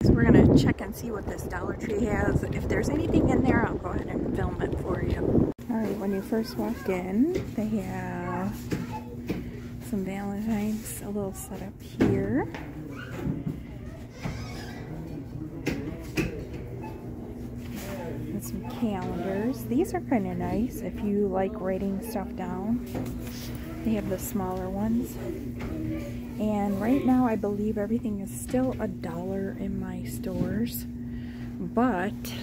So we're gonna check and see what this Dollar Tree has. If there's anything in there, I'll go ahead and film it for you. Alright, when you first walk in, they have some Valentine's, a little setup here. And some calendars. These are kind of nice if you like writing stuff down. They have the smaller ones. And right now I believe everything is still $1 in my stores. But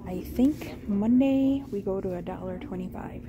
I think Monday we go to $1.25.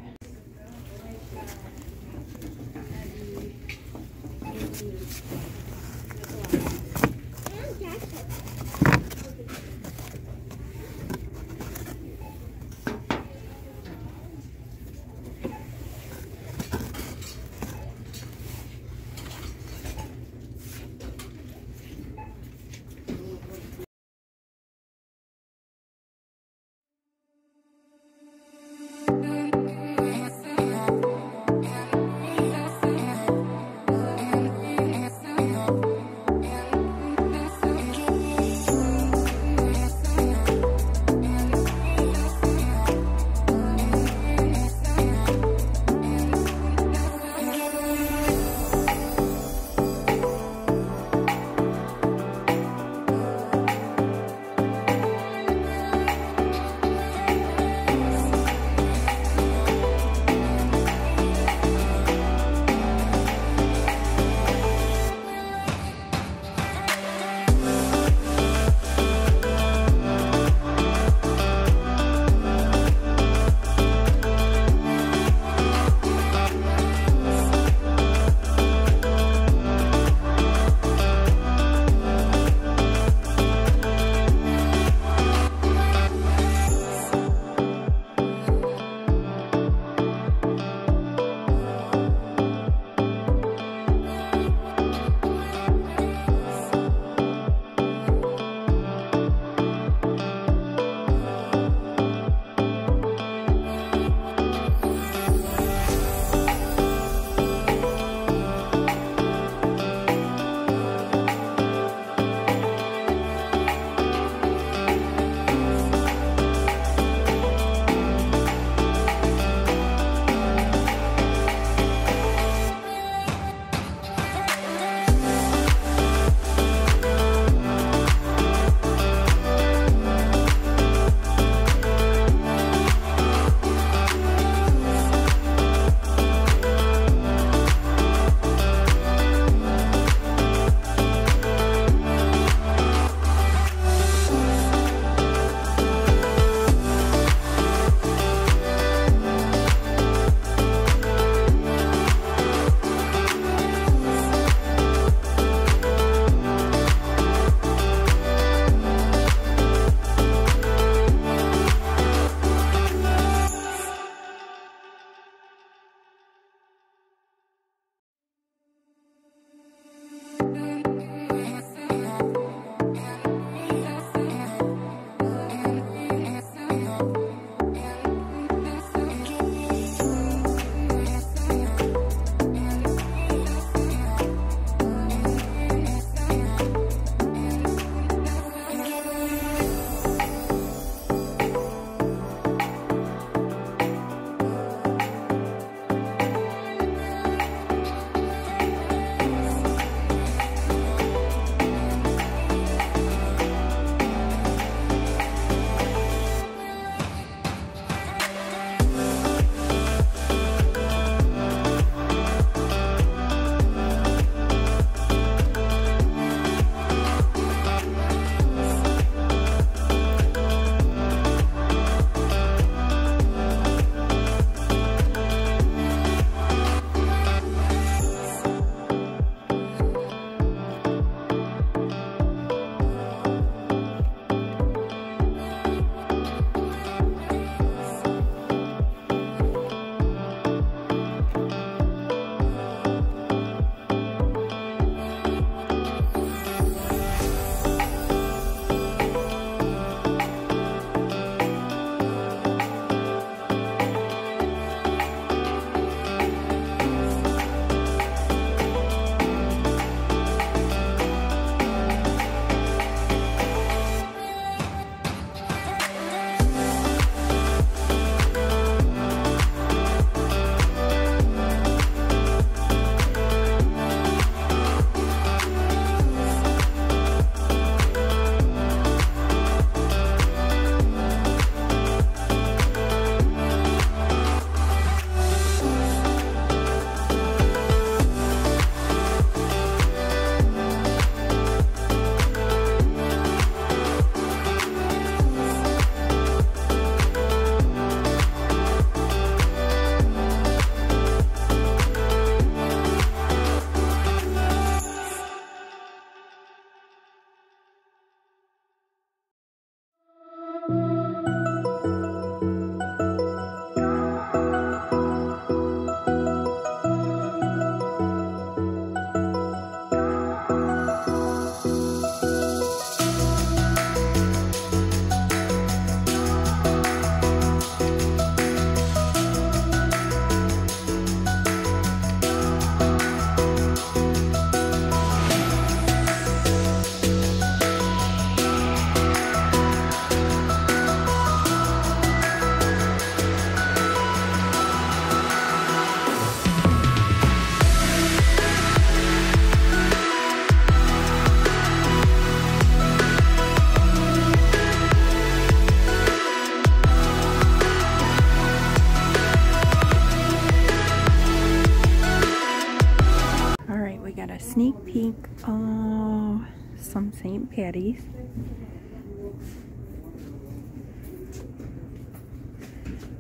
Oh, some St. Patty's.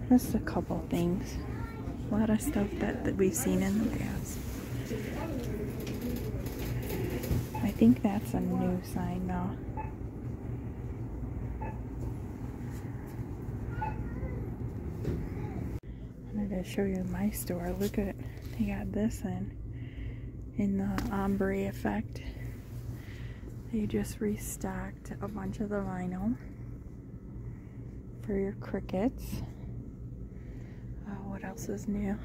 Just a couple things. A lot of stuff that we've seen in the past. I think that's a new sign now. I'm going to show you my store. Look at, they got this in the ombre effect. They just restocked a bunch of the vinyl for your crickets. What else is new?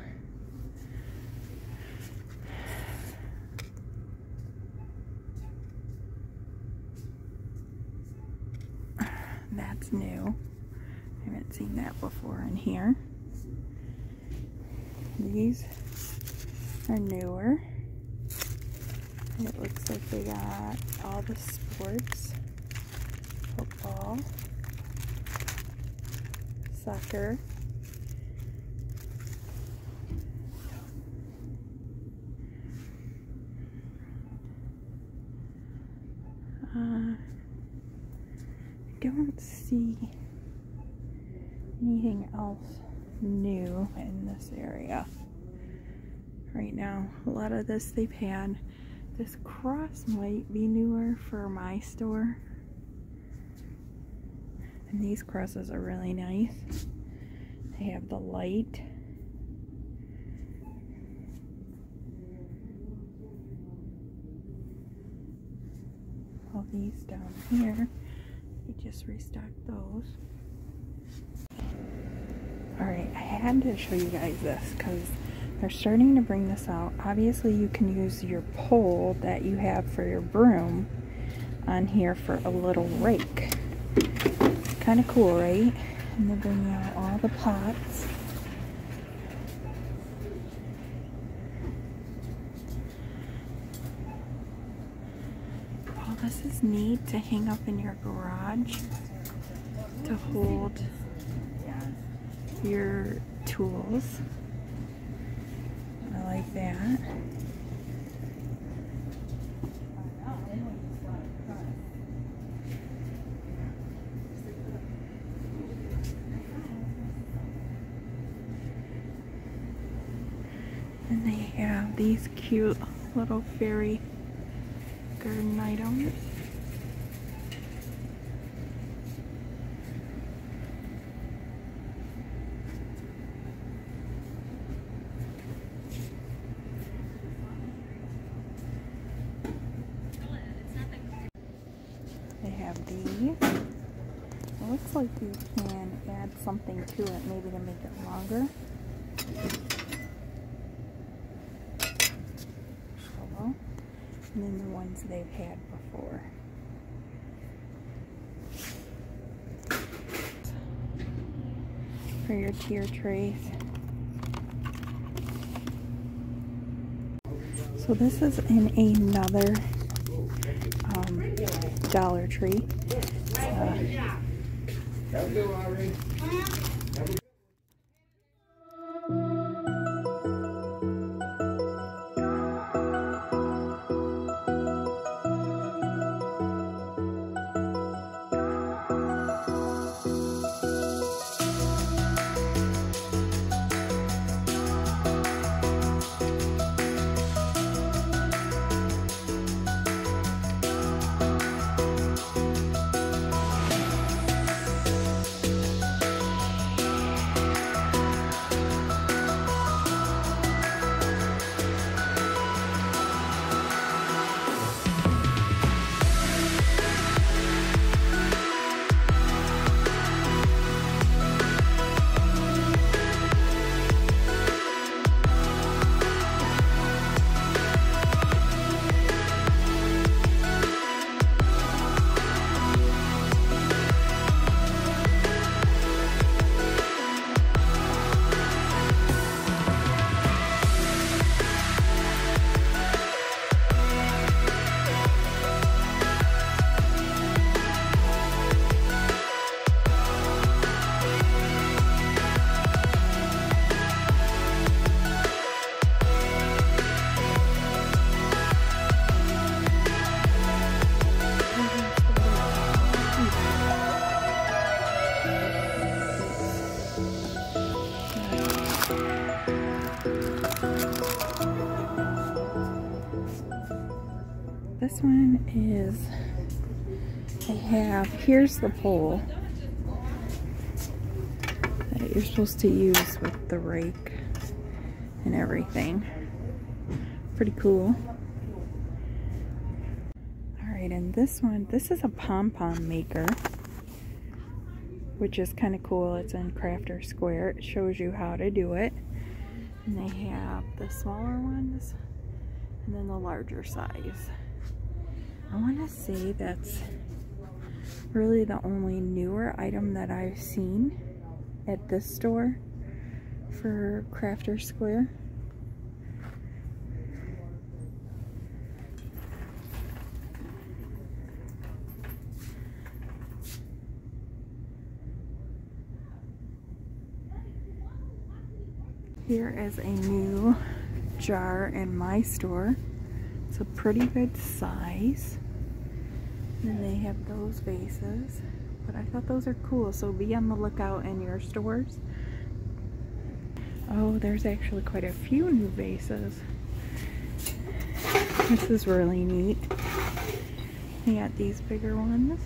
That's new. I haven't seen that before in here. These are newer. It looks like they got all the sports. Football. Soccer. I don't see anything else new in this area right now. A lot of this they've had. This cross might be newer for my store. And these crosses are really nice. They have the light. All these down here. We just restocked those. Alright, I had to show you guys this because they're starting to bring this out. Obviously you can use your pole that you have for your broom on here for a little rake. Kind of cool, right? And they're bringing out all the pots. Oh, this is neat to hang up in your garage to hold your tools. I like that. And they have these cute little fairy garden items. They have these. It looks like you can add something to it, maybe to make it longer. And then the ones they've had before. For your tier trays. So this is in another Dollar Tree. is I have, here's the pole that you're supposed to use with the rake and everything. Pretty cool. Alright, and this one, this is a pom-pom maker, which is kind of cool. It's in Crafter Square. It shows you how to do it. And they have the smaller ones and then the larger size. I want to say that's really the only newer item that I've seen at this store for Crafter Square. Here is a new jar in my store. It's a pretty good size. And they have those vases. But I thought those are cool, so be on the lookout in your stores. Oh, there's actually quite a few new vases. This is really neat. They got these bigger ones.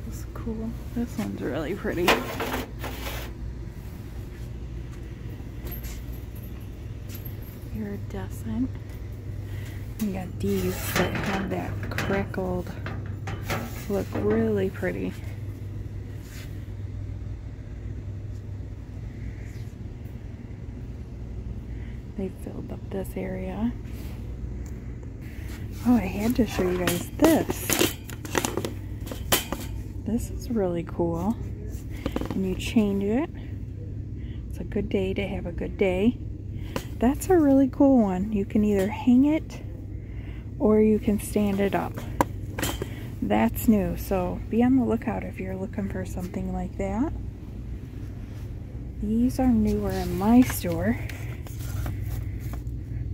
This is cool. This one's really pretty. Iridescent. You got these that have that crackled look, really pretty. They filled up this area. Oh, I had to show you guys this. This is really cool. And you change it. It's a good day to have a good day. That's a really cool one. You can either hang it or you can stand it up. That's new, so be on the lookout if you're looking for something like that. These are newer in my store.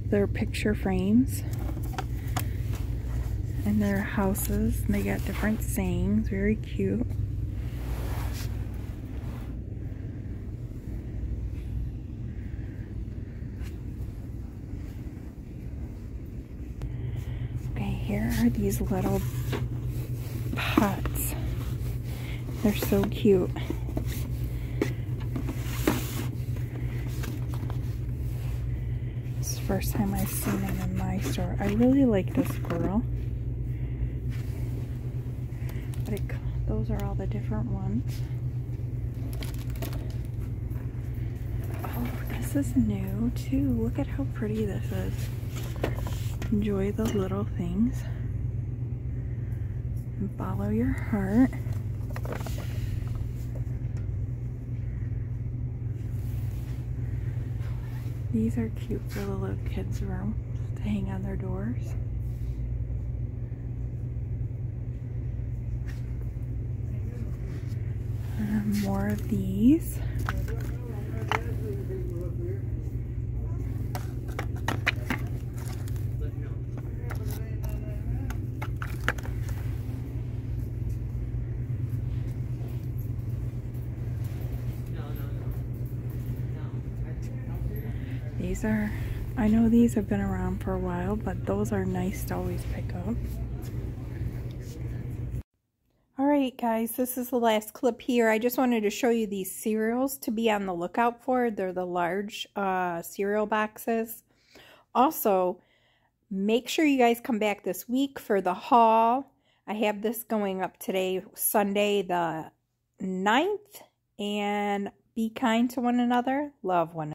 They're picture frames. And they're houses. And they got different sayings. Very cute. Here are these little pots. They're so cute. This is the first time I've seen them in my store. I really like this squirrel. But those are all the different ones. Oh, this is new too. Look at how pretty this is. Enjoy the little things and follow your heart. These are cute for the little kids' room to hang on their doors. More of these. These are, I know these have been around for a while, but those are nice to always pick up. Alright guys, this is the last clip here. I just wanted to show you these cereals to be on the lookout for. They're the large cereal boxes. Also, make sure you guys come back this week for the haul. I have this going up today, Sunday the 9th. And be kind to one another. Love one another.